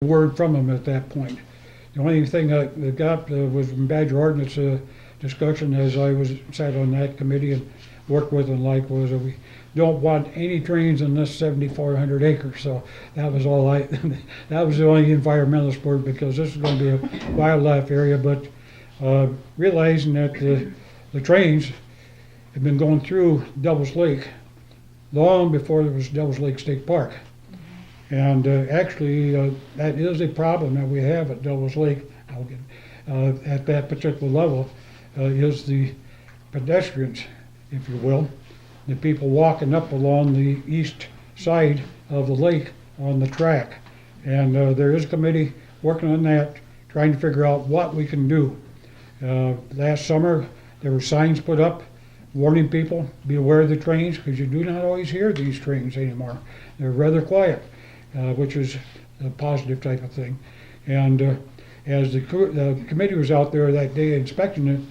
word from them at that point. The only thing that got was in Badger Ordinance discussion as I sat on that committee and worked with them was that we don't want any trains in this 7,400 acres. So that was all that was the only environmentalist word, because this is going to be a wildlife area. But realizing that the trains have been going through Devil's Lake long before there was Devil's Lake State Park. And actually, that is a problem that we have at Devil's Lake at that particular level, is the pedestrians, if you will, the people walking up along the east side of the lake on the track. And there is a committee working on that, trying to figure out what we can do. Last summer, there were signs put up warning people, be aware of the trains, because you do not always hear these trains anymore. They're rather quiet. Which is a positive type of thing. And as the committee was out there that day inspecting it,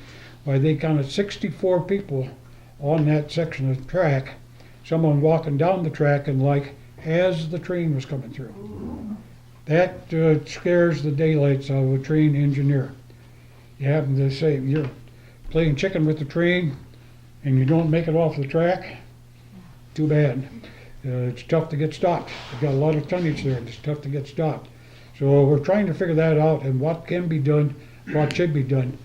they counted 64 people on that section of the track, someone walking down the track and as the train was coming through. That scares the daylights out of a train engineer. You happen to say you're playing chicken with the train and you don't make it off the track, too bad. It's tough to get stopped. We've got a lot of tonnage there, and it's tough to get stopped. So we're trying to figure that out and what can be done, what should be done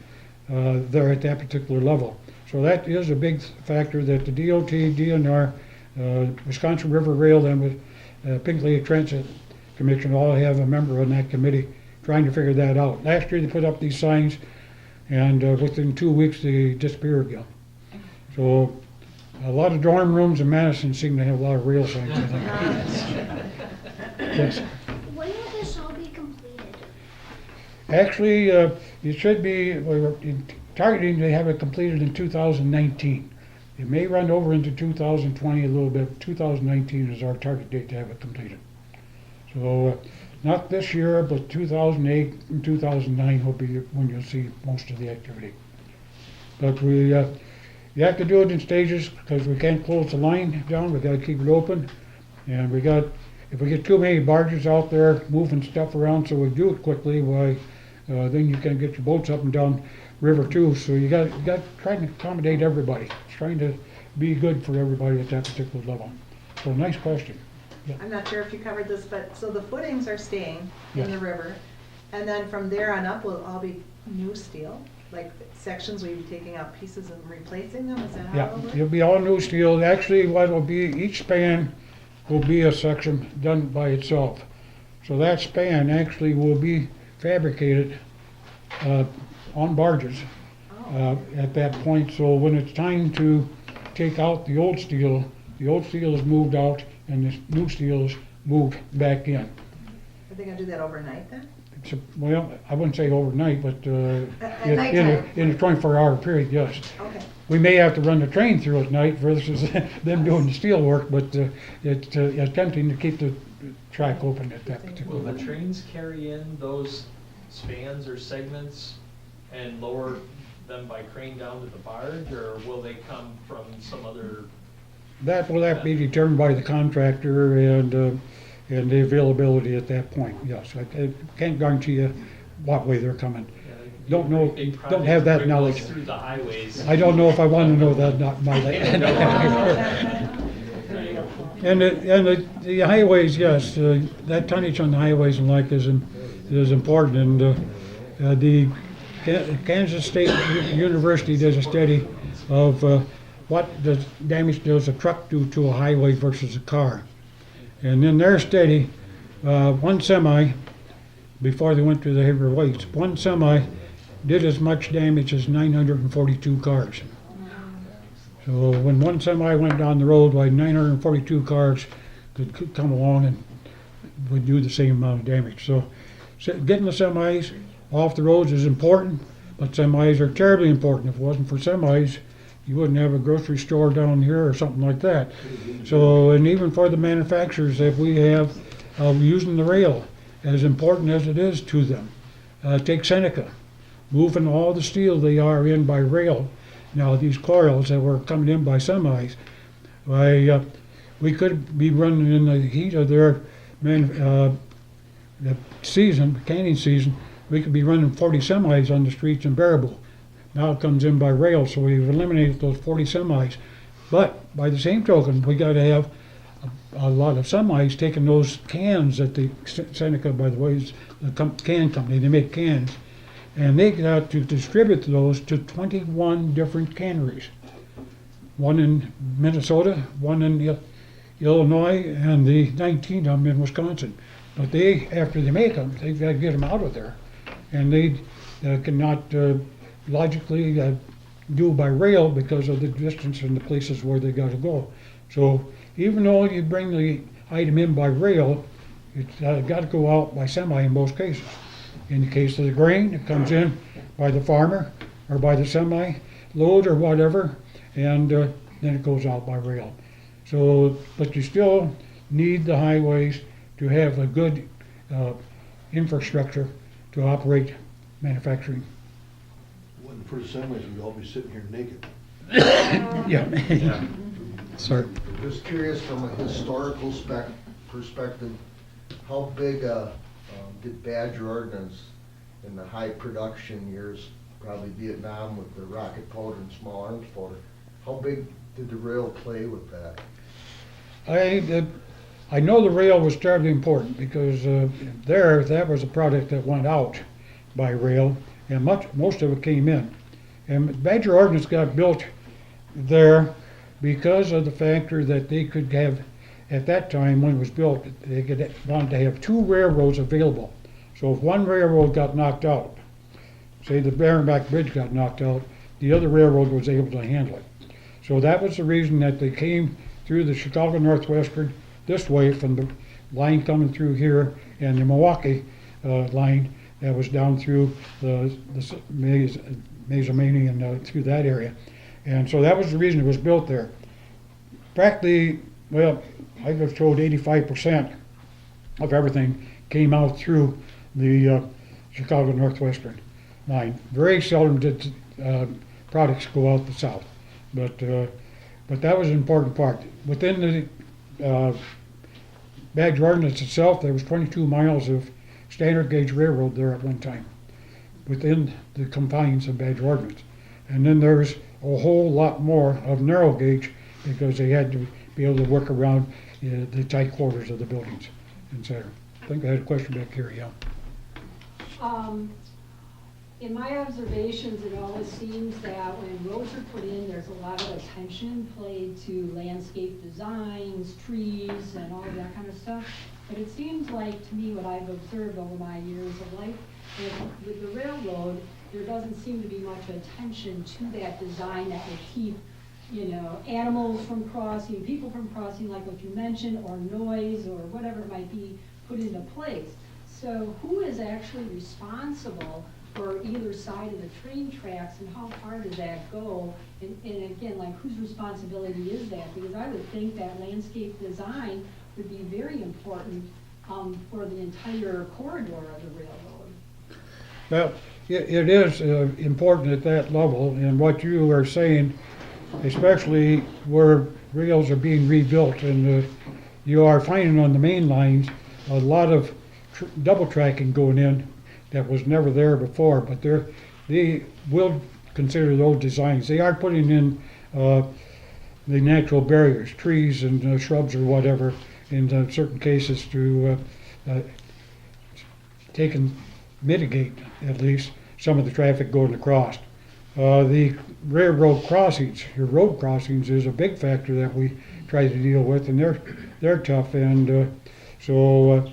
there at that particular level. So that is a big factor that the DOT, DNR, Wisconsin River Rail, and with Pink Lake Transit Commission all have a member on that committee trying to figure that out. Last year they put up these signs, and within 2 weeks they disappeared again. So a lot of dorm rooms in Madison seem to have a lot of rail signs, I think. Yes. When will this all be completed? Actually, it should be, we're targeting to have it completed in 2019. It may run over into 2020 a little bit. 2019 is our target date to have it completed. So not this year, but 2008 and 2009 will be when you'll see most of the activity. But you have to do it in stages, because we can't close the line down. We got to keep it open, and if we get too many barges out there moving stuff around, so we do it quickly, then you can get your boats up and down river too. So you got to try to accommodate everybody. It's trying to be good for everybody at that particular level. So nice question. Yeah. I'm not sure if you covered this, but so the footings are staying in the river, and then from there on up will all be new steel. Like sections, will you be taking out pieces and replacing them? Is that how it'll work? It'll be all new steel. Actually, what will be, each span will be a section done by itself. So that span actually will be fabricated on barges at that point. So when it's time to take out the old steel is moved out and the new steel is moved back in. Are they going to do that overnight then? Well, I wouldn't say overnight, but in a 24-hour period, yes. Okay. We may have to run the train through at night versus them doing the steel work, but it's attempting to keep the track open at that particular Will the moment. trains carry in those spans or segments and lower them by crane down to the barge, or will they come from some other? That will have to be determined by the contractor and the availability at that point, yes. I can't guarantee you what way they're coming. Don't know, don't have that knowledge. Through the highways. I don't know if I want to know that, not my And the highways, yes, that tonnage on the highways and is important. And the Kansas State University does a study of what damage does a truck do to a highway versus a car. And in their study, one semi, before they went to the heavier weights, one semi did as much damage as 942 cars. So when one semi went down the road, 942 cars could come along and would do the same amount of damage. So getting the semis off the roads is important, but semis are terribly important. If it wasn't for semis, you wouldn't have a grocery store down here or something like that. So, and even for the manufacturers that we have using the rail, as important as it is to them. Take Seneca, moving all the steel they are in by rail. Now these coils that were coming in by semis, we could be running in the heat of their the season, canning season, we could be running 40 semis on the streets in Baraboo. Now it comes in by rail, so we've eliminated those 40 semis. But by the same token, we got to have a lot of semis taking those cans that the Seneca, by the way, is the can company. They make cans, and they got to distribute those to 21 different canneries. One in Minnesota, one in Illinois, and the 19 of them in Wisconsin. But they, after they make them, they've got to get them out of there, and they cannot logically do by rail because of the distance and the places where they got to go. So even though you bring the item in by rail, it's got to go out by semi in most cases. In the case of the grain, it comes in by the farmer or by the semi load or whatever, and then it goes out by rail. So, but you still need the highways to have a good infrastructure to operate manufacturing. Wasn't for the semis, we'd all be sitting here naked. Yeah. Sorry. Just curious from a historical perspective, how big did Badger Ordnance in the high production years, probably Vietnam with the rocket powder and small arms powder, how big did the rail play with that? I know the rail was terribly important because that was a product that went out by rail, and most of it came in. And Badger Ordnance got built there because of the factor that they could have, at that time when it was built, they wanted to have two railroads available. So if one railroad got knocked out, say the Merrimac Bridge got knocked out, the other railroad was able to handle it. So that was the reason that they came through the Chicago Northwestern this way from the line coming through here, and the Milwaukee line that was down through the Mazomanie and through that area. And so that was the reason it was built there. Practically, well, I was told 85% of everything came out through the Chicago Northwestern line. Very seldom did products go out the south, but that was an important part. Within the Badger Ordnance itself, there was 22 miles of standard gauge railroad there at one time, within the confines of Badger Ordnance. And then there's a whole lot more of narrow gauge because they had to be able to work around the tight quarters of the buildings, etc. I think I had a question back here, yeah. In my observations, it always seems that when roads are put in, there's a lot of attention played to landscape designs, trees, and all of that kind of stuff. But it seems like, to me, what I've observed over my years of life, with the railroad, there doesn't seem to be much attention to that design that would keep, animals from crossing, people from crossing, like what you mentioned, or noise, or whatever it might be, put into place. So who is actually responsible for either side of the train tracks, and how far does that go? And again, like, whose responsibility is that? Because I would think that landscape design would be very important for the entire corridor of the railroad. Well, it is important at that level, and what you are saying, especially where rails are being rebuilt, and you are finding on the main lines a lot of double tracking going in that was never there before, but they will consider those designs. They are putting in the natural barriers, trees and shrubs or whatever, in certain cases to mitigate at least some of the traffic going across. The railroad crossings, your road crossings, is a big factor that we try to deal with, and they're tough. And so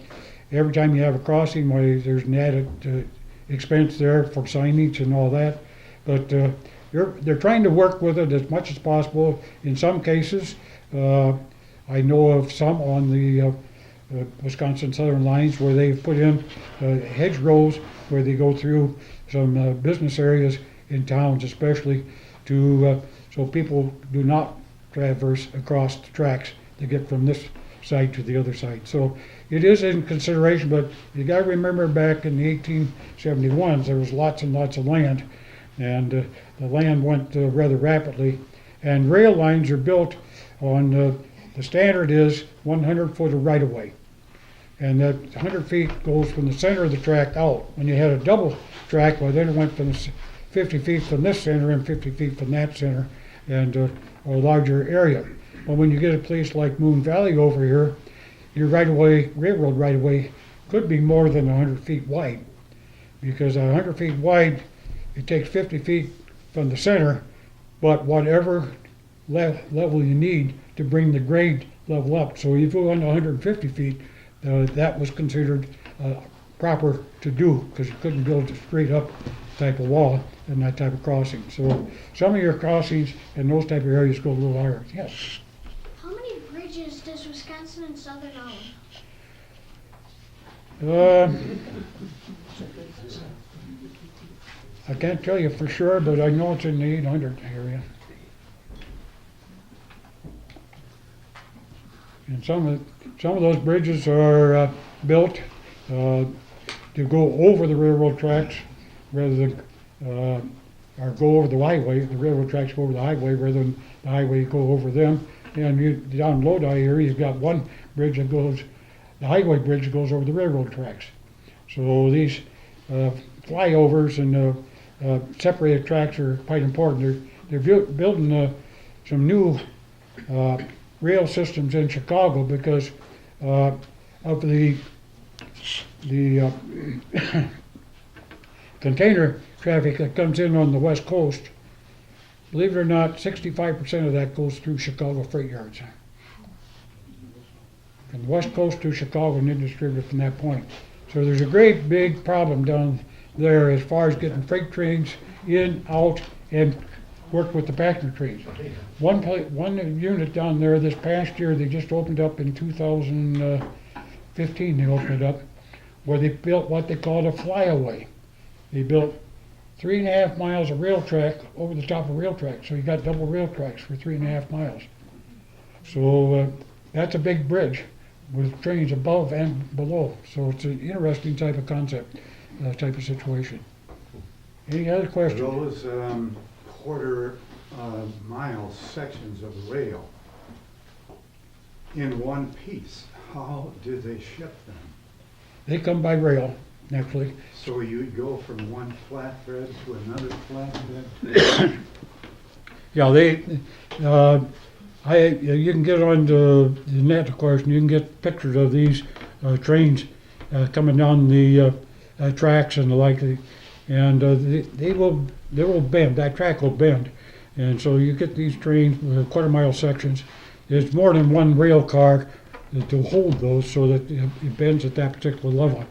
every time you have a crossing, there's an added expense there for signage and all that. But they're trying to work with it as much as possible. In some cases, I know of some on the Wisconsin Southern lines where they've put in hedgerows where they go through some business areas in towns, especially so people do not traverse across the tracks to get from this side to the other side. So it is in consideration, but you got to remember back in the 1871s, there was lots and lots of land, and the land went rather rapidly. And rail lines are built on the standard is 100 foot of right of way. And that 100 feet goes from the center of the track out. When you had a double track, well, then it went from 50 feet from this center and 50 feet from that center, and a larger area. But when you get a place like Moon Valley over here, your right-of-way, railroad right-of-way, could be more than 100 feet wide. Because 100 feet wide, it takes 50 feet from the center, but whatever level you need to bring the grade level up. So if you go on 150 feet, that was considered proper to do, because you couldn't build a straight up type of wall and that type of crossing. So some of your crossings in those type of areas go a little higher. Yes. How many bridges does Wisconsin and Southern own? I can't tell you for sure, but I know it's in the 800 area. And some of those bridges are built to go over the railroad tracks rather than, or go over the highway. The railroad tracks go over the highway rather than the highway go over them. And down Lodi here, you've got one bridge that goes, the highway bridge that goes over the railroad tracks. So these flyovers and separated tracks are quite important. They're building some new rail systems in Chicago because of the container traffic that comes in on the west coast. Believe it or not, 65% of that goes through Chicago freight yards. From the west coast to Chicago and then distributed from that point. So there's a great big problem down there as far as getting freight trains in, out, and work with the passenger trains. One unit down there this past year, they just opened up in 2015, they opened it up, where they built what they called a flyaway. They built 3.5 miles of rail track over the top of rail track, so you got double rail tracks for 3.5 miles. So that's a big bridge with trains above and below. So it's an interesting type of concept, type of situation. Any other questions? Those quarter mile sections of rail in one piece, how do they ship them? They come by rail, naturally. So you go from one flatbed to another flatbed? Yeah, you can get on the net, of course, and you can get pictures of these trains coming down the tracks and the like, and they will bend. That track will bend, and so you get these trains with quarter mile sections. There's more than one rail car to hold those, so that it bends at that particular level.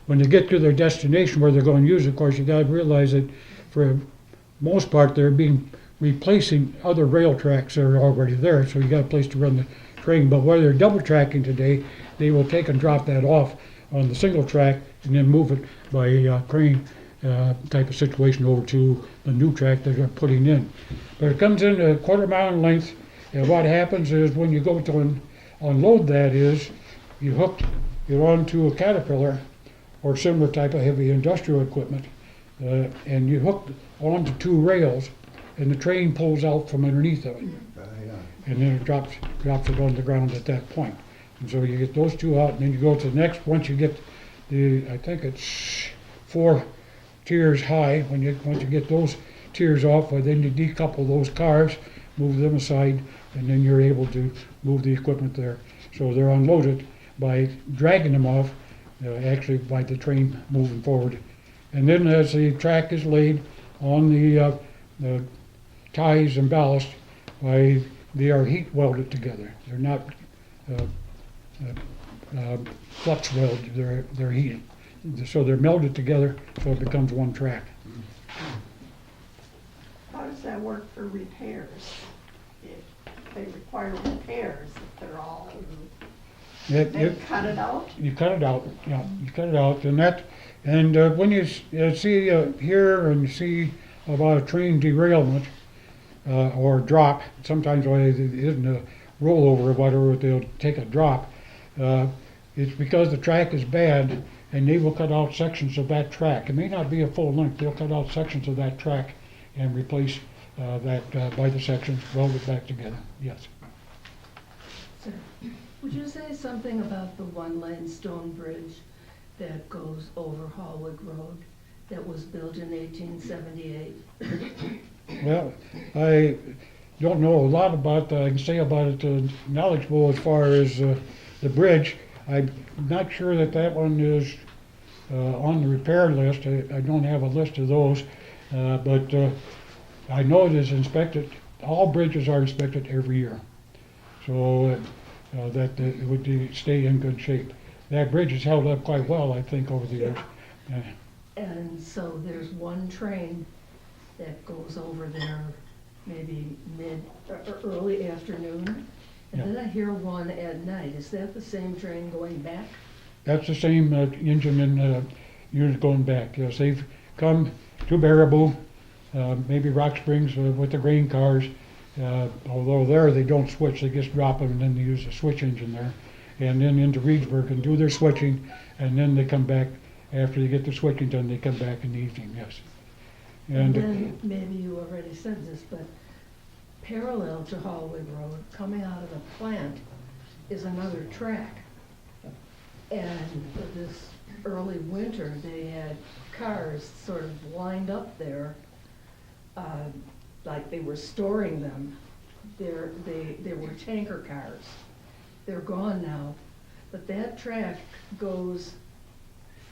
When they get to their destination where they're going to use it, of course, you got to realize that for most part they're replacing other rail tracks that are already there, so you got a place to run the train. But where they're double tracking today, they will take and drop that off on the single track and then move it by crane type of situation over to the new track that they're putting in. But it comes in a quarter mile in length, and what happens is when you go to unload that is, you hook it onto a Caterpillar or similar type of heavy industrial equipment, and you hook onto two rails, and the train pulls out from underneath of it. And then it drops it on the ground at that point. And so you get those two out, and then you go to the next. Once you get I think it's 4 tiers high. Once you get those tiers off, well, then you decouple those cars, move them aside, and then you're able to move the equipment there. So they're unloaded by dragging them off, actually by the train moving forward. And then as the track is laid on the ties and ballast, they are heat welded together. They're not flux welded, they're heated. So they're melded together, so it becomes one track. How does that work for repairs? If they require repairs, if they're all, they cut it out? You cut it out, yeah, you cut it out, and when you see hear and see about a train derailment or drop, sometimes when it isn't a rollover or whatever, they'll take a drop. It's because the track is bad, and they will cut out sections of that track. It may not be a full length, they'll cut out sections of that track and replace that by the sections, weld it back together, yes. So Would you say something about the one-lane stone bridge that goes over Hallwig Road that was built in 1878? Well, I don't know a lot about, I can say about it knowledgeable as far as the bridge. I'm not sure that that one is on the repair list. I don't have a list of those, but I know it is inspected. All bridges are inspected every year, so that it would stay in good shape. That bridge has held up quite well, I think, over the years. And so there's one train that goes over there maybe early afternoon, and then I hear one at night. Is that the same train going back? That's the same engine and unit going back. Yes, they've come to Baraboo, maybe Rock Springs with the grain cars. Although there they don't switch, they just drop them and then they use a switch engine there. And then into Reedsburg and do their switching, and then they come back, after they get the switching done, they come back in the evening, yes. And then, maybe you already said this, but parallel to Hallwig Road, coming out of the plant, is another track. And for this early winter, they had cars sort of lined up there, like they were storing them. They were tanker cars. They're gone now, but that track goes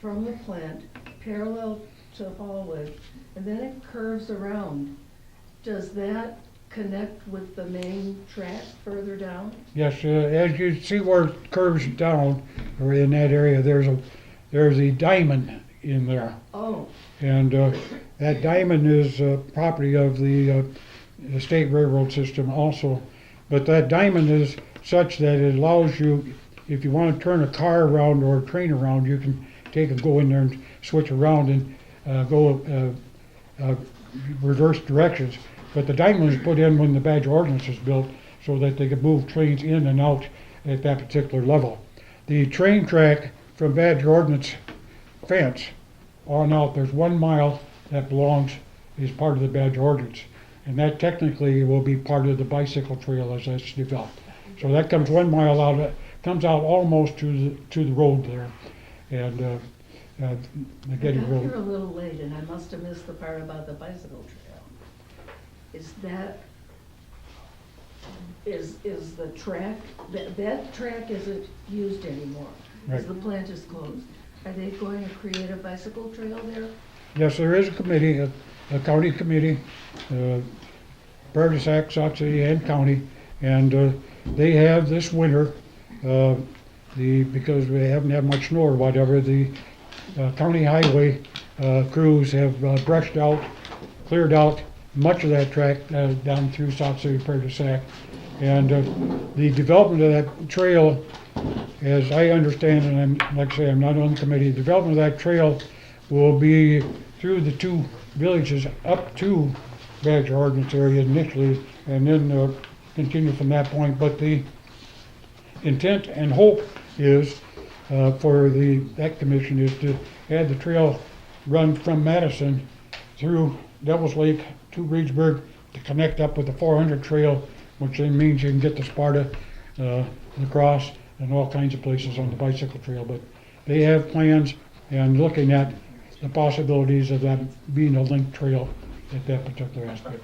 from the plant parallel to Hallwig, and then it curves around. Does that connect with the main track further down? Yes, as you see where it curves down, or in that area, there's a diamond in there. Oh, And that diamond is property of the state railroad system also. But that diamond is such that it allows you, if you want to turn a car around or a train around, you can go in there and switch around and go reverse directions. But the diamond was put in when the Badger Ordinance was built so that they could move trains in and out at that particular level. The train track from Badger Ordinance fence on out, there's 1 mile that is part of the Badger Ordinance. And that technically will be part of the bicycle trail as that's developed. So that comes 1 mile out, comes out almost to the road there. And the Getty I got here a Road. little late, and I must have missed the part about the bicycle trail. Is the track, that track isn't used anymore? Because Right. the plant is closed. Are they going to create a bicycle trail there? Yes, there is a committee, a county committee, part of Sauk City and county, and they have this winter, because we haven't had much snow or whatever, the county highway crews have brushed out, cleared out much of that track down through Sauk City, part of Sac. And the development of that trail, as I understand, and like I say, I'm not on the committee, the development of that trail will be through the 2 villages up to Badger Ordinance area initially, and then continue from that point. But the intent and hope is for that commission is to have the trail run from Madison through Devil's Lake to Reedsburg to connect up with the 400 trail, which then means you can get to Sparta, La Crosse, and all kinds of places on the bicycle trail. But they have plans and looking at the possibilities of that being a linked trail at that particular aspect.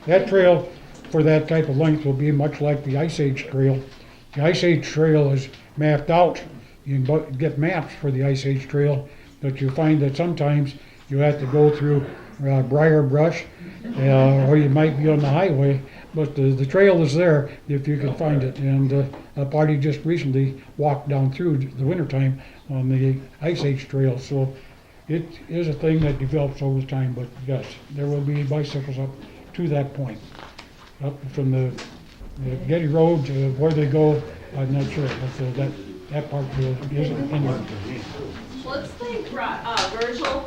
That trail, for that type of length, will be much like the Ice Age Trail. The Ice Age Trail is mapped out. You can get maps for the Ice Age Trail, but you find that sometimes you have to go through briar brush, or you might be on the highway, but the trail is there if you can find it. And a party just recently walked down through the wintertime on the Ice Age Trail, so it is a thing that develops over time. But yes, there will be bicycles up to that point. Up from the Getty Road to where they go, I'm not sure, but that part isn't anywhere. Let's thank Virgil